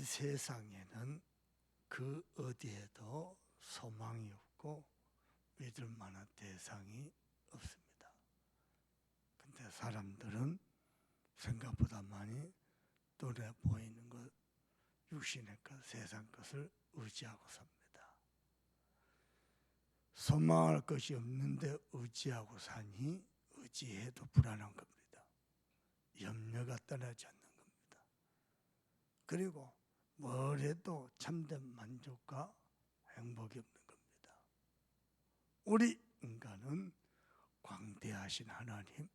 세상에는 그 어디에도 소망이 없고 믿을 만한 대상이 없습니다. 근데 사람들은 생각보다 많이 눈에 보이는 것, 육신의 것, 세상 것을 의지하고 삽니다. 소망할 것이 없는데 의지하고 사니 의지해도 불안한 겁니다. 염려가 떠나지 않는 겁니다. 그리고 뭘 해도 참된 만족과 행복이 없는 겁니다. 우리 인간은 광대하신 하나님,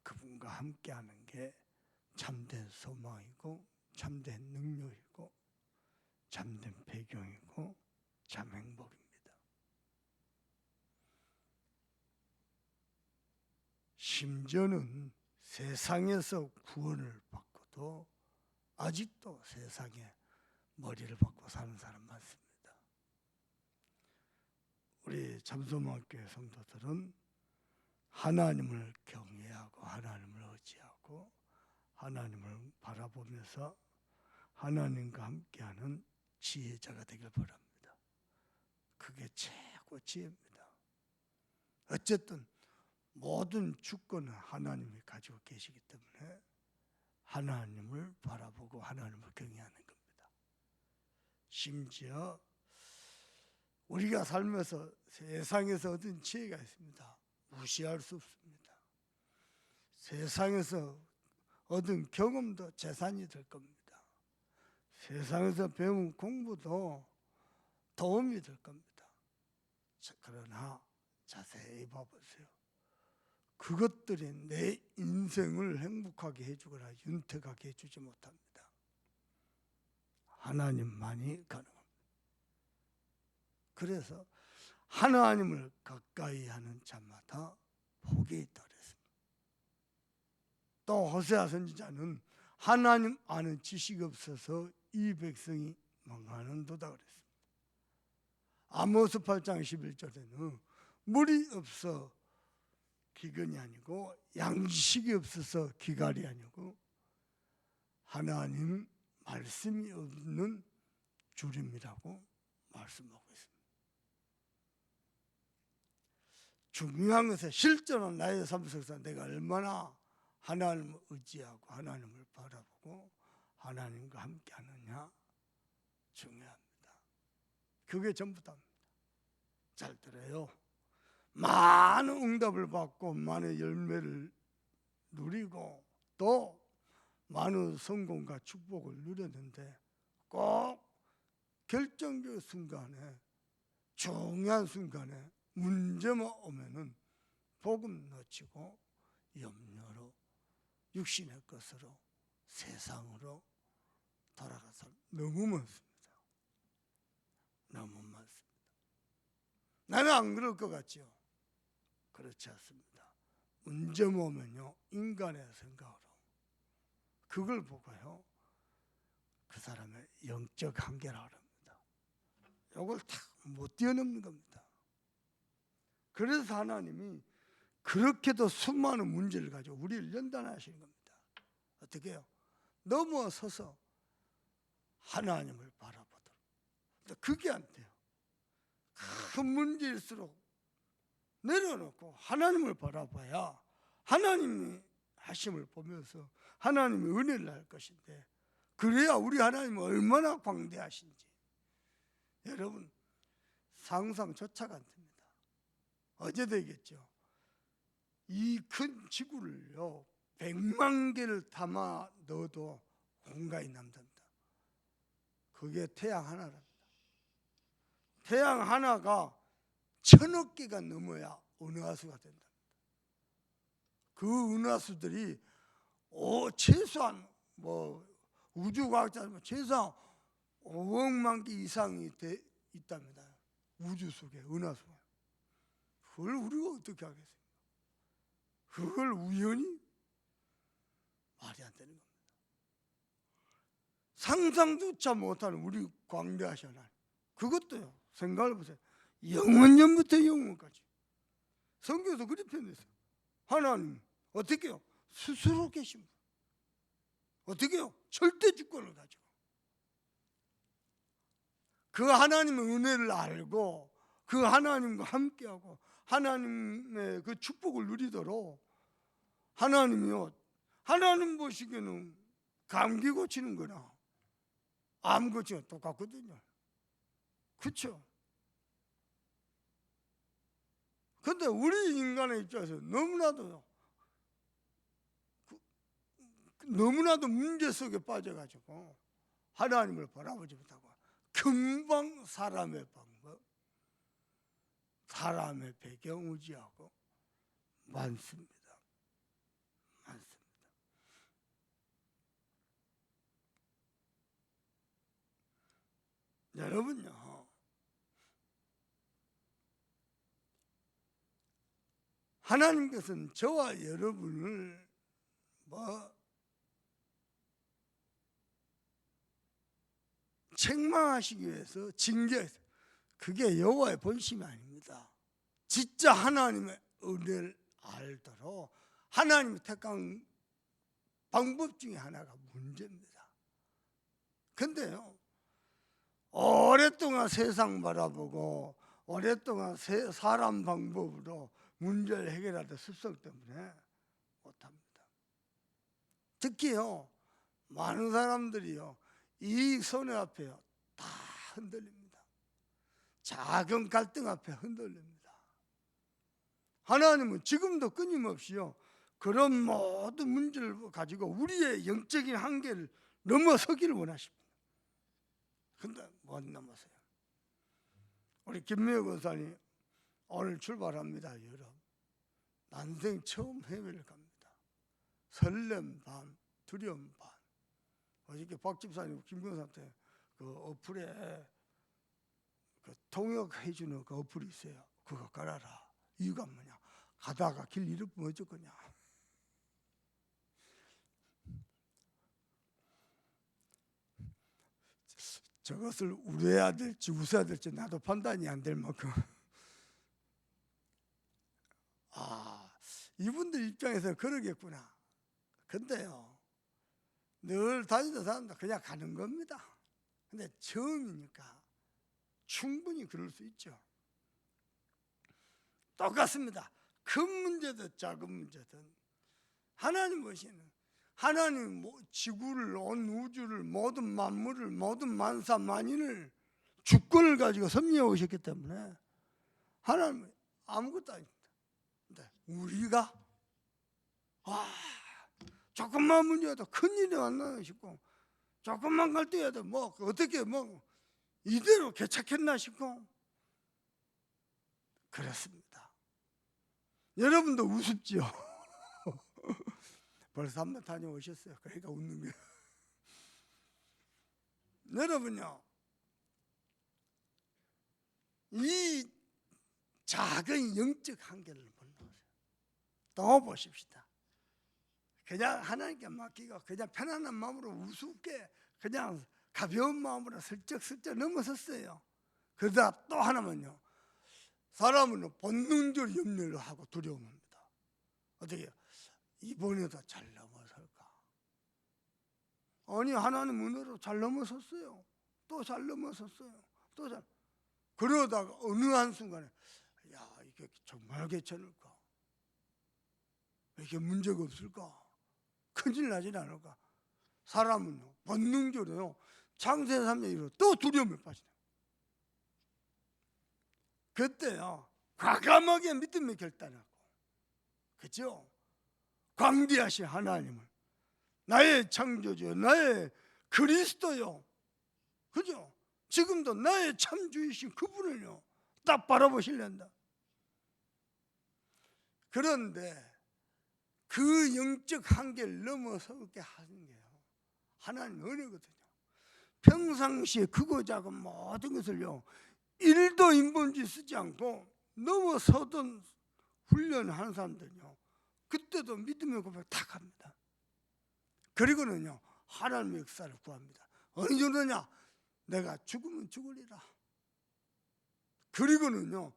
그분과 함께하는 게 참된 소망이고 참된 능력이고 참된 배경이고 참 행복입니다. 심지어는 세상에서 구원을 받고도 아직도 세상에 머리를 박고 사는 사람 많습니다. 우리 잠소망교회 성도들은 하나님을 경외하고 하나님을 의지하고 하나님을 바라보면서 하나님과 함께하는 지혜자가 되길 바랍니다. 그게 최고 지혜입니다. 어쨌든 모든 주권은 하나님이 가지고 계시기 때문에 하나님을 바라보고 하나님을 경외하는 겁니다. 심지어 우리가 살면서 세상에서 얻은 지혜가 있습니다. 무시할 수 없습니다. 세상에서 얻은 경험도 재산이 될 겁니다. 세상에서 배운 공부도 도움이 될 겁니다. 그러나 자세히 봐보세요. 그것들이 내 인생을 행복하게 해주거나 윤택하게 해주지 못합니다. 하나님만이 가능합니다. 그래서 하나님을 가까이 하는 자마다 복이 있다 그랬습니다. 또 호세아 선지자는 하나님 아는 지식이 없어서 이 백성이 망하는도다 그랬습니다. 아모스 8장 11절에는 물이 없어 기근이 아니고 양식이 없어서 기갈이 아니고 하나님 말씀이 없는 주림이라고 말씀하고 있습니다. 중요한 것은 실제로 나의 삶 속에서 내가 얼마나 하나님을 의지하고 하나님을 바라보고 하나님과 함께 하느냐 중요합니다. 그게 전부다입니다. 잘 들어요. 많은 응답을 받고 많은 열매를 누리고 또 많은 성공과 축복을 누렸는데 꼭 결정적 순간에 중요한 순간에 문제만 오면은 복음 놓치고 염려로 육신의 것으로 세상으로 돌아가서 너무 많습니다. 너무 많습니다. 나는 안 그럴 것 같죠? 그렇지 않습니다. 문제 오면요 인간의 생각으로 그걸 보고요 그 사람의 영적 한계라고 합니다. 이걸 다 못 뛰어넘는 겁니다. 그래서 하나님이 그렇게도 수많은 문제를 가지고 우리를 연단하시는 겁니다. 어떻게 해요? 넘어서서 하나님을 바라보도록. 그게 안 돼요. 큰 문제일수록 내려놓고 하나님을 바라봐야 하나님이 하심을 보면서 하나님의 은혜를 할 것인데 그래야 우리 하나님은 얼마나 광대하신지 여러분 상상조차가 안 됩니다. 어제도 얘기했죠. 이 큰 지구를요 100만 개를 담아 넣어도 공간이 남답니다. 그게 태양 하나랍니다. 태양 하나가 1000억 개가 넘어야 은하수가 된답니다. 그 은하수들이 최소한 우주과학자는 최소한 5억만 개 이상이 있답니다. 우주 속에 은하수가. 그걸 우리가 어떻게 하겠습니까? 그걸 우연히 말이 안 되는 겁니다. 상상조차 못하는 우리 광대하신 하나님. 그것도요. 생각을 보세요. 영원전부터 영원까지. 성경에서 그렇게 표현했어요. 하나님 어떻게 해요? 스스로 계신 분. 어떻게 해요? 절대 주권을 가지고. 그 하나님의 은혜를 알고 그 하나님과 함께하고 하나님의 그 축복을 누리도록 하나님이요, 하나님 보시기에는 감기 고치는 거나 암 고치는 똑같거든요. 그렇죠? 근데 우리 인간의 입장에서 너무나도 문제 속에 빠져가지고 하나님을 바라보지 못하고 금방 사람의 방법, 사람의 배경 의지하고 많습니다. 여러분요, 하나님께서는 저와 여러분을 책망하시기 위해서 징계해서, 그게 여호와의 본심이 아닙니다. 진짜 하나님의 은혜를 알도록 하나님이 택한 방법 중에 하나가 문제입니다. 근데요, 오랫동안 세상 바라보고 오랫동안 사람 방법으로 문제를 해결하던 습성 때문에 못합니다. 특히요, 많은 사람들이요, 이 손해 앞에 다 흔들립니다. 작은 갈등 앞에 흔들립니다. 하나님은 지금도 끊임없이요, 그런 모든 문제를 가지고 우리의 영적인 한계를 넘어서기를 원하십니다. 근데 못 넘어서요. 우리 김미호 권사님 오늘 출발합니다. 유럽 난생 처음 해외를 갑니다. 설렘 반, 두려움 반. 어저께 박 집사님, 김 권사한테 그 어플에 그 통역해 주는 그 어플이 있어요. 그거 깔아라. 이유가 뭐냐? 가다가 길 잃어보면 어쩔 거냐? 저것을 우려해야 될지 웃어야 될지 나도 판단이 안 될 만큼, 이분들 입장에서 그러겠구나. 근데요, 늘 다니던 사람들 그냥 가는 겁니다. 근데 처음이니까 충분히 그럴 수 있죠. 똑같습니다. 큰 문제든 작은 문제든 하나님 보시는, 하나님 지구를, 온 우주를, 모든 만물을, 모든 만사 만인을 주권을 가지고 섭리하고 오셨기 때문에 하나님은 아무것도 아닙니다. 근데 우리가 조금만 문제라도 큰일이 왔나 싶고, 조금만 갈등해도 어떻게 이대로 개착했나 싶고 그렇습니다. 여러분도 우습지요? 벌써 한번 다녀오셨어요. 그러니까 웃는 거예요. 여러분요, 이 작은 영적 한계를 못 넘으세요. 또 보십시다. 그냥 하나님께 맡기고 그냥 편안한 마음으로 우습게 그냥 가벼운 마음으로 슬쩍슬쩍 넘어섰어요. 그러다 또 하나만요, 사람은 본능적으로 염려를 하고 두려움합니다. 어떻게 이번에도 잘 넘어설까? 아니, 하나님 은혜로 잘 넘어섰어요. 또 잘 넘어섰어요. 또 잘. 그러다가 어느 한순간에 이게 정말 괜찮을까? 이게 문제가 없을까? 큰일 나진 않을까? 사람은요, 본능적으로요, 창세 3년 이후로 또 두려움에 빠지죠. 그때요, 과감하게 믿음의 결단하고, 그죠? 광대하신 하나님을, 나의 창조주요, 나의 그리스도요, 그죠? 지금도 나의 참주이신 그분을요 딱 바라보시려한다. 그런데 그 영적 한계를 넘어서게 하는 게요, 하나님 은혜거든요. 평상시에 크고 작은 모든 것을요, 1도 인본주의 쓰지 않고 넘어서던 훈련하는 사람들은요, 그때도 믿음의 고백 탁 합니다. 그리고는요, 하나님의 역사를 구합니다. 어느 정도냐? 내가 죽으면 죽으리라. 그리고는요,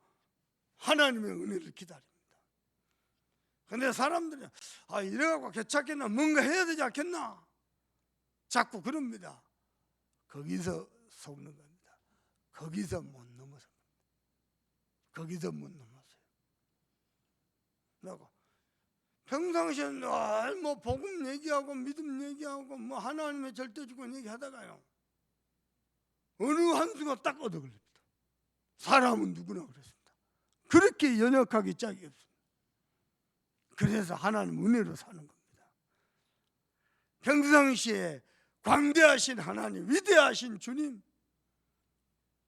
하나님의 은혜를 기다립니다. 근데 사람들이 이래갖고 개착했나? 뭔가 해야 되지 않겠나? 자꾸 그럽니다. 거기서 속는 겁니다. 거기서 못 넘어서. 거기서 못 넘었어요. 내가 평상시에 늘 뭐 복음 얘기하고 믿음 얘기하고 뭐 하나님의 절대주권 얘기하다가요, 어느 한순간 딱 얻어 걸립니다. 사람은 누구나 그렇습니다. 그렇게 연약하기 짝이 없습니다. 그래서 하나님 은혜로 사는 겁니다. 평상시에 광대하신 하나님, 위대하신 주님,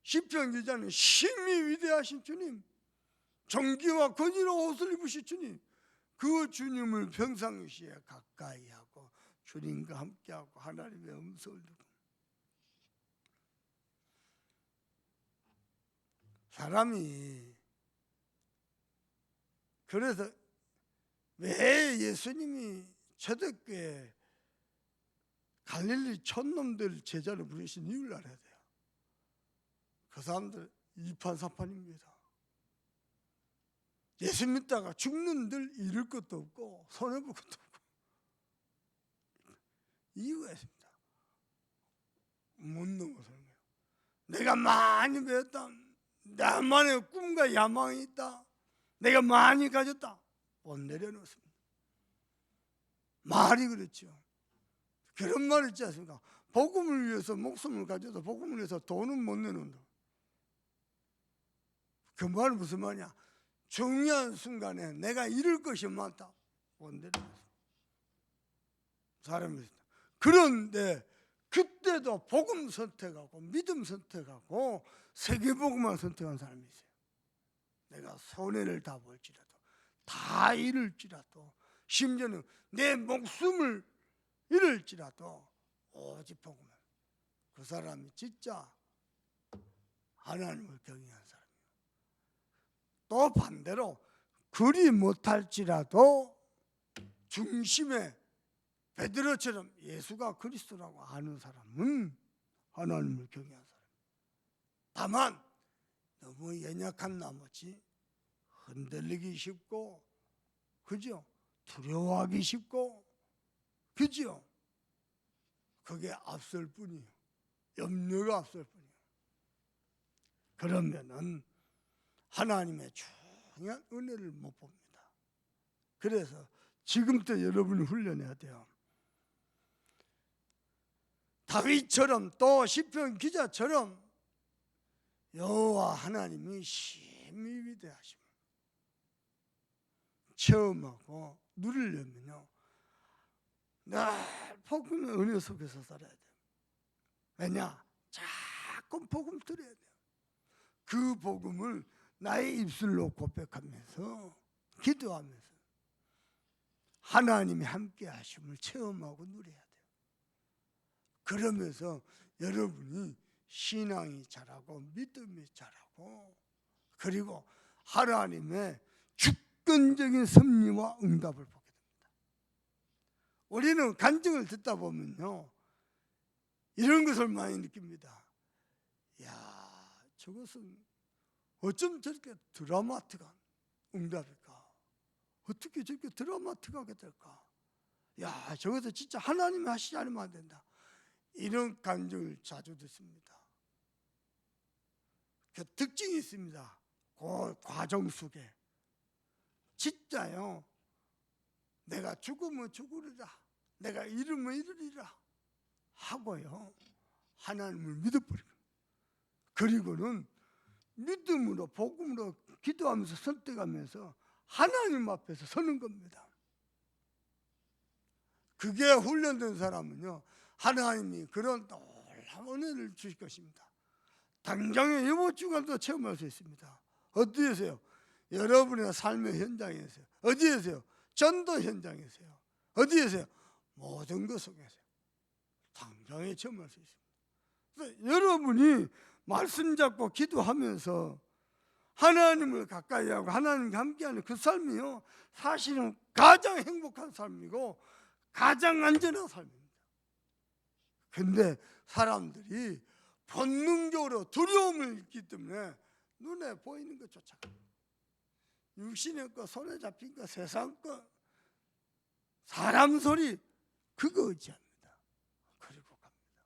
시편 기자는 심히 위대하신 주님, 정기와 권위로 옷을 입으신 주님, 그 주님을 평상시에 가까이 하고 주님과 함께하고 하나님의 음성을 듣고, 사람이 그래서 왜 예수님이 초대교회 갈릴리 촌놈들 제자를 부르신 이유를 알아야 돼요. 그 사람들 이판사판입니다. 예수 믿다가 죽는들 잃을 것도 없고 손해볼 것도 없고 이유가 있습니다. 못 넘어서는 거예요. 내가 많이 배웠다, 나만의 꿈과 야망이 있다, 내가 많이 가졌다, 못 내려놓습니다. 말이 그렇죠. 그런 말 있지 않습니까? 복음을 위해서 목숨을 가져도 복음을 위해서 돈은 못 내놓는다. 그 말은 무슨 말이냐? 중요한 순간에 내가 잃을 것이 많다, 못 내려놓습니다. 사람이 있습니다. 그런데 그때도 복음 선택하고 믿음 선택하고 세계복음만 선택한 사람이 있어요. 내가 손해를 다 볼지라도, 다 잃을지라도, 심지어는 내 목숨을 잃을지라도 오직 복음을. 그 사람이 진짜 하나님을 경외한 사람이에요. 또 반대로 그리 못할지라도 중심에 베드로처럼 예수가 그리스도라고 아는 사람은 하나님을 경외한 사람. 다만 너무 연약한 나머지 흔들리기 쉽고, 그죠? 두려워하기 쉽고, 그죠? 그게 앞설 뿐이에요. 염려가 앞설 뿐이에요. 그러면은 하나님의 중요한 은혜를 못 봅니다. 그래서 지금부터 여러분이 훈련해야 돼요. 다윗처럼 또 시편 기자처럼 여호와 하나님이 심히 위대하심 체험하고 누리려면요, 늘 복음의 은혜 속에서 살아야 돼요. 왜냐? 자꾸 복음 들어야 돼요. 그 복음을 나의 입술로 고백하면서 기도하면서 하나님이 함께 하심을 체험하고 누려야 돼요. 그러면서 여러분이 신앙이 자라고 믿음이 자라고, 그리고 하나님의 주권적인 섭리와 응답을 보게 됩니다. 우리는 간증을 듣다 보면요, 이런 것을 많이 느낍니다. 야, 저것은 어쩜 저렇게 드라마틱한 응답일까? 어떻게 저렇게 드라마틱하게 될까? 야, 저것은 진짜 하나님이 하시지 않으면 안 된다. 이런 간증을 자주 듣습니다. 그 특징이 있습니다. 그 과정 속에 진짜요, 내가 죽으면 죽으리라, 내가 이르면 이르리라 하고요, 하나님을 믿어버리고, 그리고는 믿음으로 복음으로 기도하면서 선택하면서 하나님 앞에서 서는 겁니다. 그게 훈련된 사람은요, 하나님이 그런 놀라운 은혜를 주실 것입니다. 당장에 이번 주간도 체험할 수 있습니다. 어디에서요? 여러분의 삶의 현장에서요. 어디에서요? 전도 현장에서요. 어디에서요? 모든 것 속에서요. 당장에 체험할 수 있습니다. 그래서 여러분이 말씀 잡고 기도하면서 하나님을 가까이 하고 하나님과 함께하는 그 삶이요, 사실은 가장 행복한 삶이고 가장 안전한 삶입니다. 근데 사람들이 본능적으로 두려움을 잊기 때문에 눈에 보이는 것 쫓아갑니다. 육신의 것, 손에 잡힌 것, 세상 것, 사람 소리, 그거 의지합니다. 그리고 갑니다.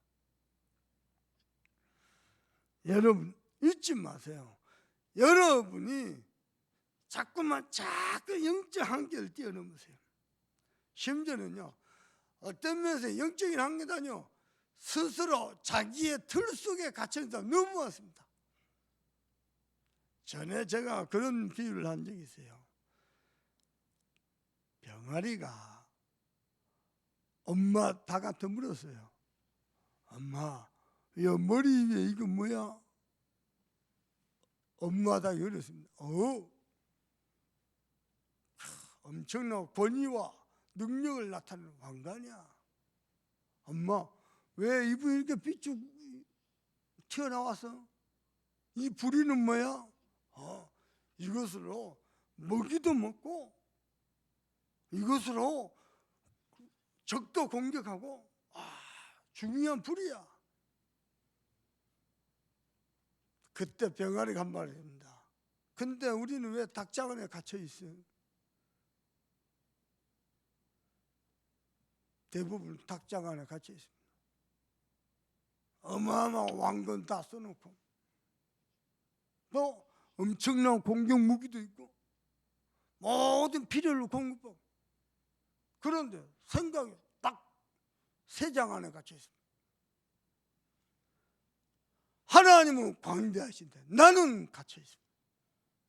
여러분, 잊지 마세요. 여러분이 자꾸 영적 한계를 뛰어넘으세요. 심지어는요, 어떤 면에서 영적인 한계다뇨, 스스로 자기의 틀 속에 갇혀서 넘어왔습니다. 전에 제가 그런 비유를 한 적이 있어요. 병아리가 엄마 닭한테 물었어요. 엄마, 이 머리 위에 이거 뭐야? 엄마 닭이 그랬습니다. 엄청난 권위와 능력을 나타내는 왕관이야. 엄마, 왜 입이 이렇게 삐쭉 튀어나왔어? 이 부리는 뭐야? 이것으로 먹이도 먹고 이것으로 적도 공격하고 중요한 부리야. 그때 병아리가 한 말입니다. 근데 우리는 왜 닭장안에 갇혀 있어요? 대부분 닭장 안에 갇혀 있습니다. 어마어마한 왕건 다 써놓고 또 엄청난 공격 무기도 있고 모든 필요를 공급하고, 그런데 생각이 딱 세 장 안에 갇혀 있습니다. 하나님은 광대하신데 나는 갇혀 있습니다.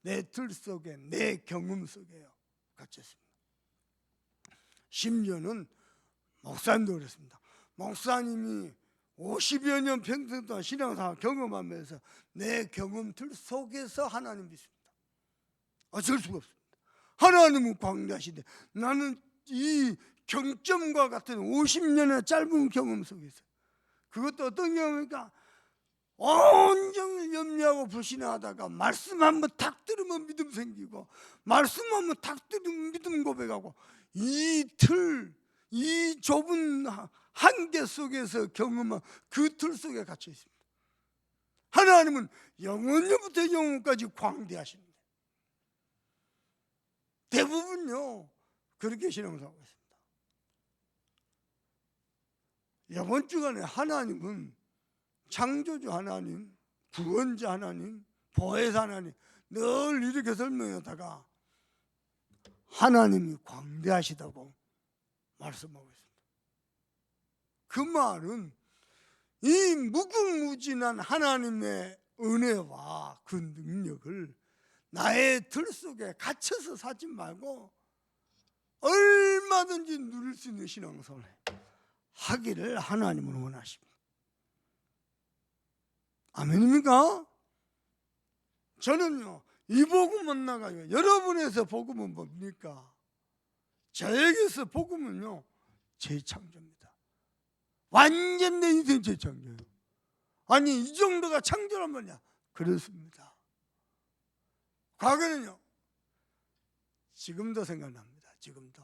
내 틀 속에, 내 경험 속에요 갇혀 있습니다. 심지어는 목사님도 그랬습니다. 목사님이 50여 년 평생 동안 신앙생활 경험하면서 내 경험들 속에서 하나님 믿습니다. 어쩔 수가 없습니다. 하나님은 광대하신데 나는 이 경점과 같은 50년의 짧은 경험 속에서, 그것도 어떤 경험입니까? 온종일 염려하고 불신하다가 말씀 한번 탁 들으면 믿음 생기고, 말씀 한번 탁 들으면 믿음 고백하고, 이 좁은 한계 속에서 경험한 그 틀 속에 갇혀 있습니다. 하나님은 영원부터 영원까지 광대하십니다. 대부분요 그렇게 신앙생활하고 있습니다. 이번 주간에 하나님은 창조주 하나님, 구원자 하나님, 보혜사 하나님 늘 이렇게 설명하다가 하나님이 광대하시다고 말씀하고 있습니다. 그 말은 이 무궁무진한 하나님의 은혜와 그 능력을 나의 들 속에 갇혀서 살지 말고 얼마든지 누릴 수 있는 신앙생활을 하기를 하나님은 원하십니다. 아멘입니까? 저는요 이 복음은 나가요. 여러분에서 복음은 뭡니까? 저에게서 복음은요 재창조입니다. 완전 내 인생 재창조예요. 아니 이 정도가 창조란 말이야. 그렇습니다. 과거는요, 지금도 생각납니다. 지금도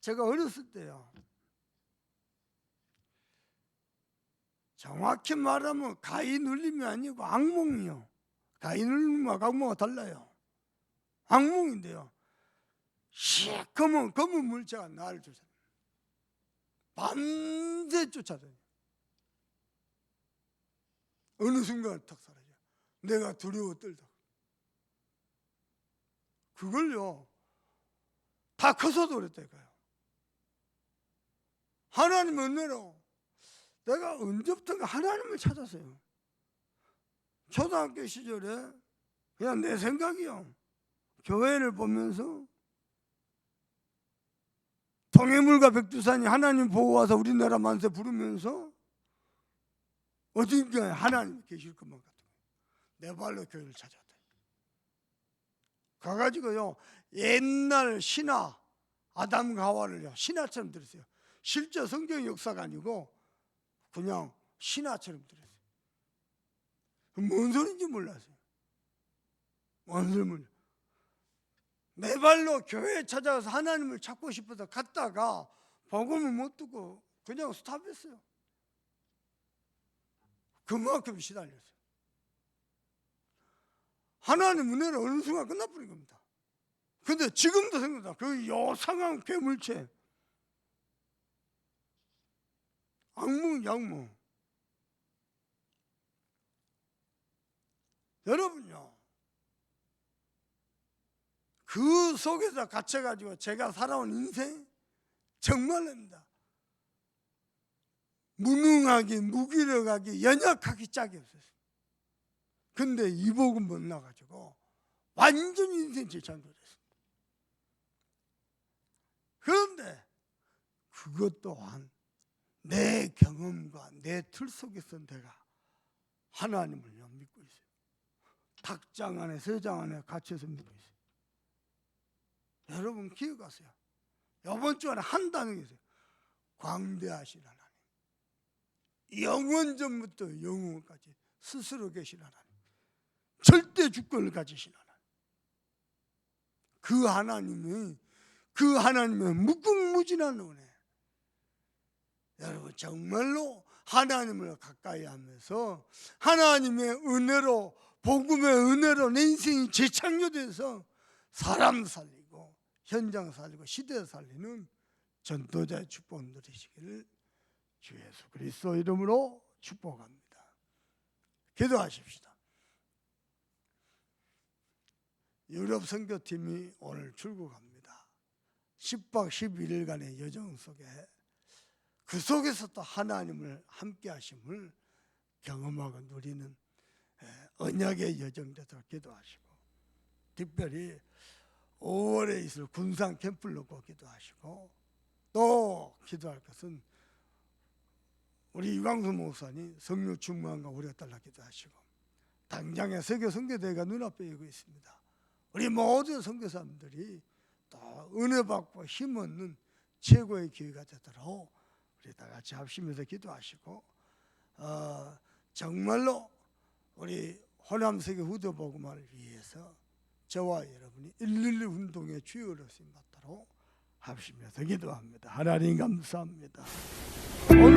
제가 어렸을 때요, 정확히 말하면 가위 눌림이 아니고 악몽이요. 가위 눌림과 악몽과 달라요. 악몽인데요, 시커먼 검은 물체가 나를 쫓아다녀요. 밤새 쫓아다녀요. 어느 순간 탁 사라져요. 내가 두려워 떨다. 그걸요 다 커서도 그랬다니까요. 하나님 은혜로 내가 언제부턴가 하나님을 찾았어요. 초등학교 시절에 그냥 내 생각이요, 교회를 보면서 동해물과 백두산이 하나님 보고 와서 우리나라 만세 부르면서 어딘가에 하나님이 계실 것만 같은 거예요. 내 발로 교회를 찾았다. 가가지고요 옛날 신화, 아담과 하와를요 신화처럼 들었어요. 실제 성경 역사가 아니고 그냥 신화처럼 들었어요. 뭔 소리인지 몰랐어요. 뭔 소리인지. 내 발로 교회에 찾아가서 하나님을 찾고 싶어서 갔다가 복음을 못 듣고 그냥 스탑했어요. 그만큼 시달렸어요. 하나님 은혜는 어느 순간 끝나버린 겁니다. 근데 지금도 생각나. 그 요상한 괴물체, 악몽. 여러분요, 그 속에서 갇혀가지고 제가 살아온 인생 정말입니다. 무능하기, 무기력하기, 연약하기 짝이 없었어요. 근데 이 복음 만나가지고 완전히 인생 재창조됐습니다. 그런데 그것 또한 내 경험과 내 틀 속에서 내가 하나님을요 믿고 있어요. 닭장 안에 새장 안에 갇혀서 믿고 있어요. 여러분 기억하세요. 이번 주안에 한 단어가 있어요. 광대하신 하나님, 영원 전부터 영원까지 스스로 계신 하나님, 절대 주권을 가지신 하나님, 그 하나님의 무궁무진한 은혜. 여러분 정말로 하나님을 가까이 하면서 하나님의 은혜로, 복음의 은혜로 내 인생이 재창조돼서 사람 살리고 현장 살리고 시대 살리는 전도자의 축복 누리시기를 주 예수 그리스도 이름으로 축복합니다. 기도하십시다. 유럽 선교팀이 오늘 출국합니다. 10박 11일간의 여정 속에 그 속에서 또 하나님을 함께 하심을 경험하고 누리는 언약의 여정 되도록 기도하시고, 특별히 5월에 있을 군산 캠프를 놓고 기도하시고, 또 기도할 것은 우리 유광수 목사님 성령 충만과 우리가 달라 기도하시고, 당장의 세계 선교대회가 눈앞에 오고 있습니다. 우리 모든 선교사님들이 또 은혜 받고 힘 얻는 최고의 기회가 되도록 우리 다 같이 합심해서 기도하시고, 정말로 우리 호남세계 후대복음화를 위해서 저와 여러분이 112 운동의 주역으로 쓰임 받도록 합심해서 기도합니다. 하나님 감사합니다. 오늘